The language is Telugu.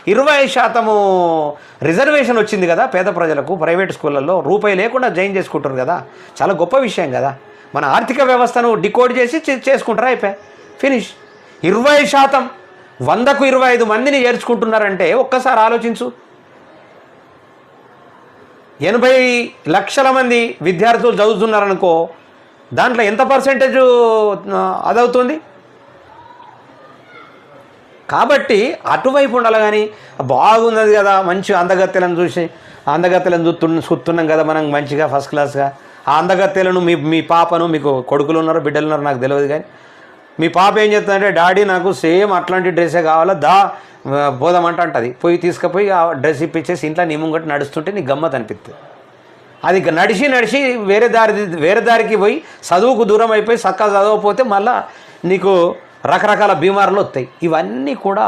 25% రిజర్వేషన్ వచ్చింది కదా పేద ప్రజలకు ప్రైవేట్ స్కూళ్ళల్లో, రూపాయి లేకుండా జాయిన్ చేసుకుంటారు కదా, చాలా గొప్ప విషయం కదా. మన ఆర్థిక వ్యవస్థను డికోడ్ చేసి చేసుకుంటారా, అయిపోయి ఫినిష్. 20%, 100కు 25 మందిని చేర్చుకుంటున్నారంటే ఒక్కసారి ఆలోచించు. 80 లక్షల మంది విద్యార్థులు చదువుతున్నారనుకో, దాంట్లో ఎంత పర్సెంటేజు అదవుతుంది? కాబట్టి అటువైపు ఉండాలి. కానీ బాగున్నది కదా, మంచి అందగత్తెలను చూసి అందగత్తెలను చూస్తున్నాం కదా మనం మంచిగా ఫస్ట్ క్లాస్గా. ఆ అందగత్తెలను మీ పాపను, మీకు కొడుకులు ఉన్నారో బిడ్డలు ఉన్నారో నాకు తెలియదు, కానీ మీ పాప ఏం చెప్తుందంటే డాడీ నాకు సేమ్ అట్లాంటి డ్రెస్సే కావాలా, పోదామంటే అంటది. పోయి తీసుకుపోయి ఆ డ్రెస్ ఇప్పించేసి ఇంట్లో నీ ముంగట నడుస్తుంటే నీకు గమ్మత్ అనిపిస్తుంది. అది నడిచి వేరే దారికి పోయి చదువుకు దూరం అయిపోయి చక్కగా చదవకపోతే మళ్ళీ నీకు రకరకాల బీమారులు వస్తాయి. ఇవన్నీ కూడా